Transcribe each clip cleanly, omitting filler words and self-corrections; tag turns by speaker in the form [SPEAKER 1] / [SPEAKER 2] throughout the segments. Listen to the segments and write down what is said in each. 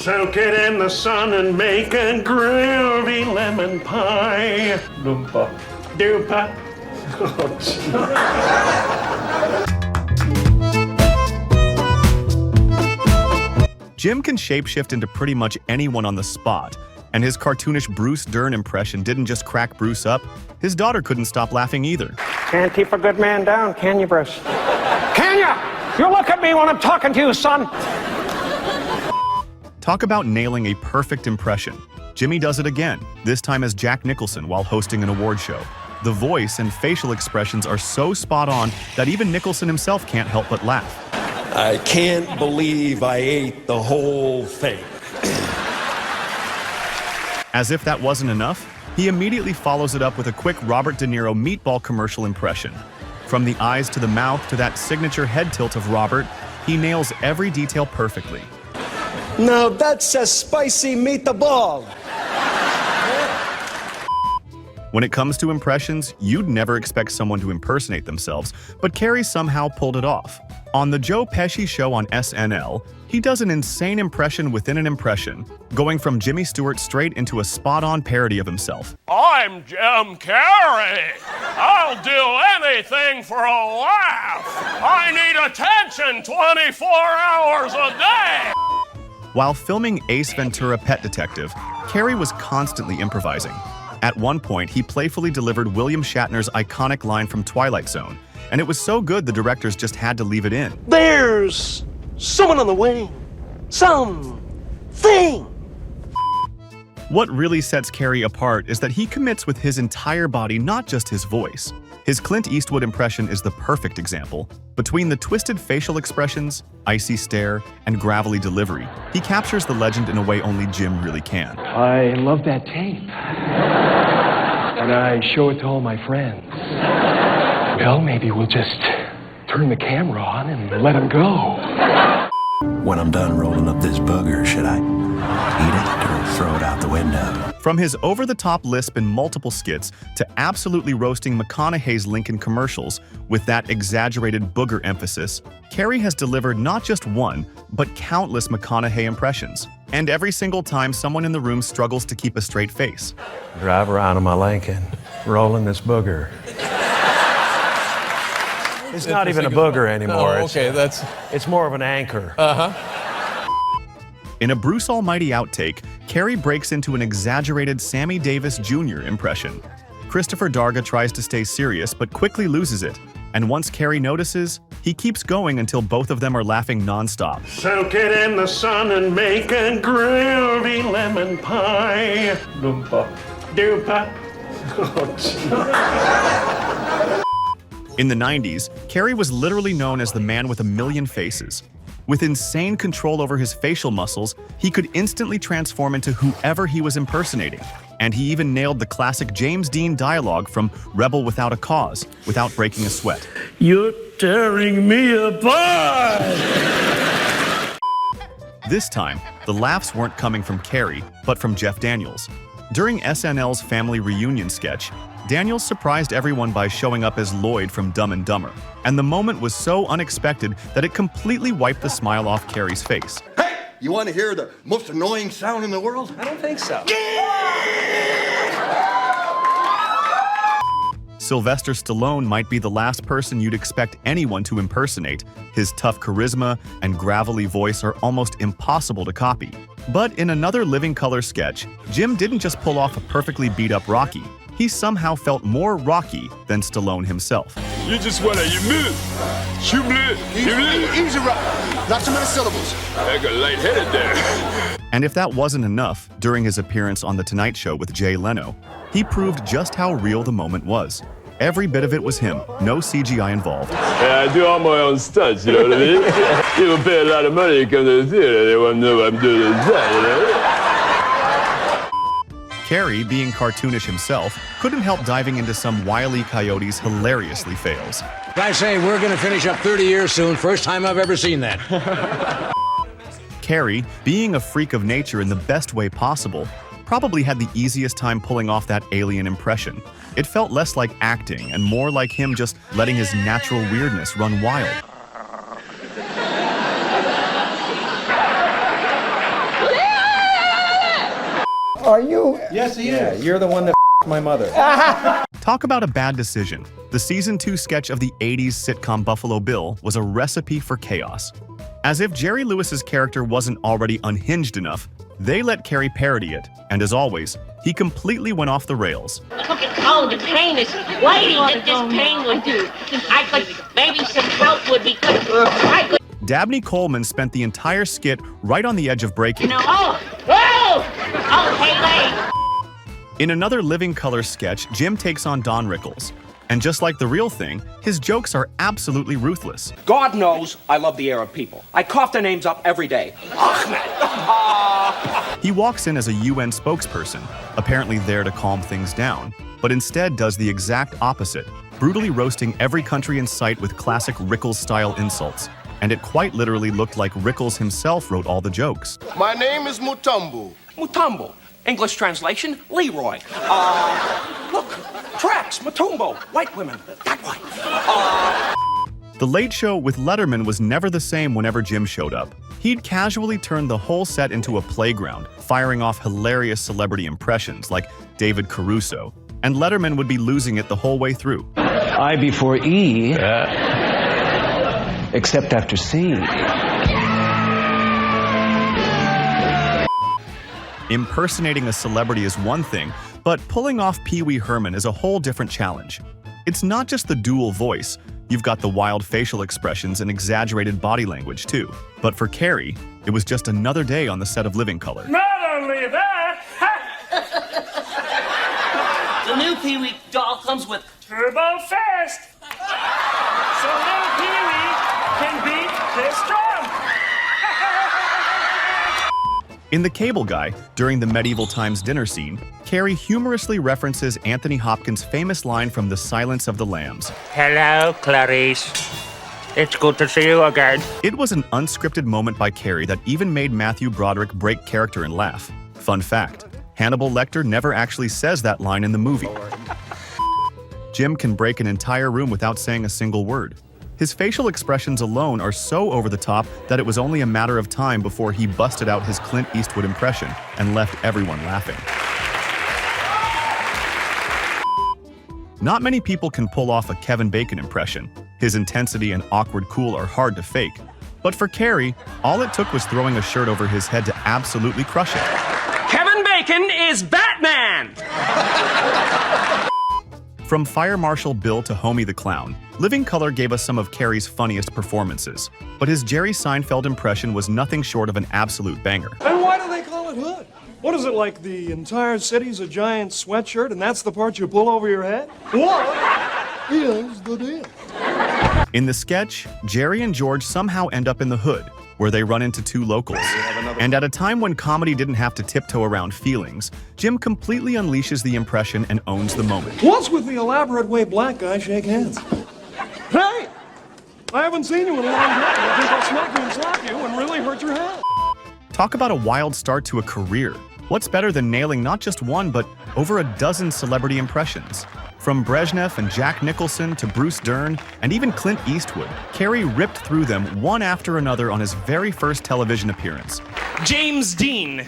[SPEAKER 1] Soak it in the sun and make a groovy lemon pie. Loompa. Doopa.
[SPEAKER 2] Jim can shapeshift into pretty much anyone on the spot, and his cartoonish Bruce Dern impression didn't just crack Bruce up, his daughter couldn't stop laughing either.
[SPEAKER 1] Can't keep a good man down, can you, Bruce? Can ya? You look at me when I'm talking to you, son.
[SPEAKER 2] Talk about nailing a perfect impression. Jimmy does it again, this time as Jack Nicholson while hosting an award show. The voice and facial expressions are so spot on that even Nicholson himself can't help but laugh.
[SPEAKER 3] I can't believe I ate the whole thing.
[SPEAKER 2] As if that wasn't enough, he immediately follows it up with a quick Robert De Niro meatball commercial impression. From the eyes to the mouth to that signature head tilt of Robert, he nails every detail perfectly.
[SPEAKER 3] Now that's a spicy meatball.
[SPEAKER 2] When it comes to impressions, you'd never expect someone to impersonate themselves, but Carrey somehow pulled it off. On the Joe Pesci show on SNL, he does an insane impression within an impression, going from Jimmy Stewart straight into a spot-on parody of himself.
[SPEAKER 4] I'm Jim Carrey. I'll do anything for a laugh. I need attention 24 hours a day.
[SPEAKER 2] While filming Ace Ventura: Pet Detective, Carrey was constantly improvising. At one point, he playfully delivered William Shatner's iconic line from Twilight Zone, and it was so good the directors just had to leave it in.
[SPEAKER 3] There's someone on the way. Something.
[SPEAKER 2] What really sets Carrey apart is that he commits with his entire body, not just his voice. His Clint Eastwood impression is the perfect example. Between the twisted facial expressions, icy stare, and gravelly delivery, he captures the legend in a way only Jim really can.
[SPEAKER 5] I love that tape. And I show it to all my friends. Well, maybe we'll just turn the camera on and let him go.
[SPEAKER 6] When I'm done rolling up this booger, should I eat it or throw it out the window?
[SPEAKER 2] From his over-the-top lisp in multiple skits to absolutely roasting McConaughey's Lincoln commercials with that exaggerated booger emphasis, Carrey has delivered not just one, but countless McConaughey impressions. And every single time someone in the room struggles to keep a straight face.
[SPEAKER 6] Drive around in my Lincoln, rolling this booger. It's not even a booger anymore.
[SPEAKER 7] Oh, okay,
[SPEAKER 6] it's more of an anchor.
[SPEAKER 2] In a Bruce Almighty outtake, Carrey breaks into an exaggerated Sammy Davis Jr. impression. Christopher Darga tries to stay serious but quickly loses it, and once Carrey notices, he keeps going until both of them are laughing nonstop.
[SPEAKER 1] Soak it in the sun and make a groovy lemon pie. Loompa. Doopa.
[SPEAKER 2] In the 90s, Carrey was literally known as the man with a million faces. With insane control over his facial muscles, he could instantly transform into whoever he was impersonating. And he even nailed the classic James Dean dialogue from Rebel Without a Cause without breaking a sweat.
[SPEAKER 1] You're tearing me apart!
[SPEAKER 2] This time, the laughs weren't coming from Carrey, but from Jeff Daniels. During SNL's Family Reunion sketch, Daniels surprised everyone by showing up as Lloyd from Dumb and Dumber, and the moment was so unexpected that it completely wiped the smile off Carrey's face.
[SPEAKER 8] Hey, you want to hear the most annoying sound in the world?
[SPEAKER 7] I don't think so.
[SPEAKER 2] Sylvester Stallone might be the last person you'd expect anyone to impersonate. His tough charisma and gravelly voice are almost impossible to copy. But in another Living Color sketch, Jim didn't just pull off a perfectly beat-up Rocky. He somehow felt more Rocky than Stallone himself.
[SPEAKER 4] You just wanna, you move.
[SPEAKER 8] Easy, not too many syllables.
[SPEAKER 4] I got lightheaded there.
[SPEAKER 2] And if that wasn't enough, during his appearance on The Tonight Show with Jay Leno, he proved just how real the moment was. Every bit of it was him, no CGI involved.
[SPEAKER 4] Yeah, I do all my own stunts, you know what I mean? People pay a lot of money to come to the theater. They want to know what I'm doing inside, you know?
[SPEAKER 2] Carrey, being cartoonish himself, couldn't help diving into some Wile E. Coyote's hilariously fails.
[SPEAKER 9] I say, we're going to finish up 30 years soon. First time I've ever seen that.
[SPEAKER 2] Carrey, being a freak of nature in the best way possible, probably had the easiest time pulling off that alien impression. It felt less like acting and more like him just letting his natural weirdness run wild.
[SPEAKER 7] Are you?
[SPEAKER 3] Yes, he is. You're the one that my mother.
[SPEAKER 2] Talk about a bad decision. The season 2 sketch of the 80s sitcom Buffalo Bill was a recipe for chaos. As if Jerry Lewis's character wasn't already unhinged enough, they let Carrey parody it, and as always, he completely went off the rails.
[SPEAKER 10] Oh, the pain is waiting that this pain would do. I could, maybe some help would be good. I could.
[SPEAKER 2] Dabney Coleman spent the entire skit right on the edge of breaking.
[SPEAKER 10] Hey,
[SPEAKER 2] In another Living Color sketch, Jim takes on Don Rickles. And just like the real thing, his jokes are absolutely ruthless.
[SPEAKER 11] God knows I love the Arab people. I cough their names up every day. Ahmed.
[SPEAKER 2] He walks in as a UN spokesperson, apparently there to calm things down, but instead does the exact opposite, brutally roasting every country in sight with classic Rickles-style insults. And it quite literally looked like Rickles himself wrote all the jokes.
[SPEAKER 12] My name is Mutombo.
[SPEAKER 11] Mutombo. English translation, Leroy. Look, tracks, Mutombo, white women, that way.
[SPEAKER 2] The Late Show with Letterman was never the same whenever Jim showed up. He'd casually turn the whole set into a playground, firing off hilarious celebrity impressions like David Caruso, and Letterman would be losing it the whole way through.
[SPEAKER 9] I before E, except after C.
[SPEAKER 2] Impersonating a celebrity is one thing, but pulling off Pee Wee Herman is a whole different challenge. It's not just the dual voice, you've got the wild facial expressions and exaggerated body language too. But for Carrey, it was just another day on the set of Living Color.
[SPEAKER 4] Not only that,
[SPEAKER 10] the new Pee Wee doll comes with
[SPEAKER 4] turbo fast. So little Pee Wee can beat this drum.
[SPEAKER 2] In The Cable Guy, during the medieval times dinner scene, Carrey humorously references Anthony Hopkins' famous line from The Silence of the Lambs.
[SPEAKER 13] Hello, Clarice. It's good to see you again.
[SPEAKER 2] It was an unscripted moment by Carrey that even made Matthew Broderick break character and laugh. Fun fact, Hannibal Lecter never actually says that line in the movie. Jim can break an entire room without saying a single word. His facial expressions alone are so over the top that it was only a matter of time before he busted out his Clint Eastwood impression and left everyone laughing. Not many people can pull off a Kevin Bacon impression. His intensity and awkward cool are hard to fake. But for Carrey, all it took was throwing a shirt over his head to absolutely crush it.
[SPEAKER 11] Kevin Bacon is Batman!
[SPEAKER 2] From Fire Marshal Bill to Homie the Clown, Living Color gave us some of Carrey's funniest performances, but his Jerry Seinfeld impression was nothing short of an absolute banger.
[SPEAKER 5] And why do they call it hood? What is it, like the entire city's a giant sweatshirt and that's the part you pull over your head? What is the deal?
[SPEAKER 2] In the sketch, Jerry and George somehow end up in the hood, where they run into two locals. And at a time when comedy didn't have to tiptoe around feelings, Jim completely unleashes the impression and owns the moment.
[SPEAKER 5] What's with the elaborate way black guys shake hands? Hey! I haven't seen you in a long time. I think I'll smack you and slap you and really hurt your head.
[SPEAKER 2] Talk about a wild start to a career. What's better than nailing not just one, but over a dozen celebrity impressions? From Brezhnev and Jack Nicholson to Bruce Dern and even Clint Eastwood, Carrey ripped through them one after another on his very first television appearance.
[SPEAKER 11] James Dean.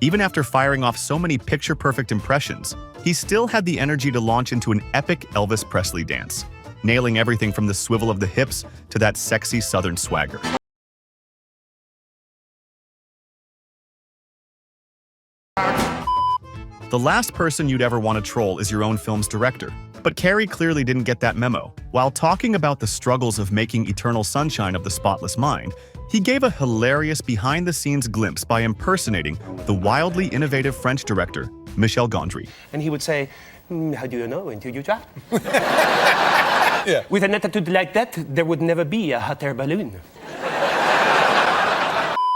[SPEAKER 2] Even after firing off so many picture-perfect impressions, he still had the energy to launch into an epic Elvis Presley dance, nailing everything from the swivel of the hips to that sexy Southern swagger. The last person you'd ever want to troll is your own film's director. But Carrey clearly didn't get that memo. While talking about the struggles of making Eternal Sunshine of the Spotless Mind, he gave a hilarious behind-the-scenes glimpse by impersonating the wildly innovative French director, Michel Gondry.
[SPEAKER 14] And he would say, how do you know until you try? Yeah. With an attitude like that, there would never be a hot air balloon.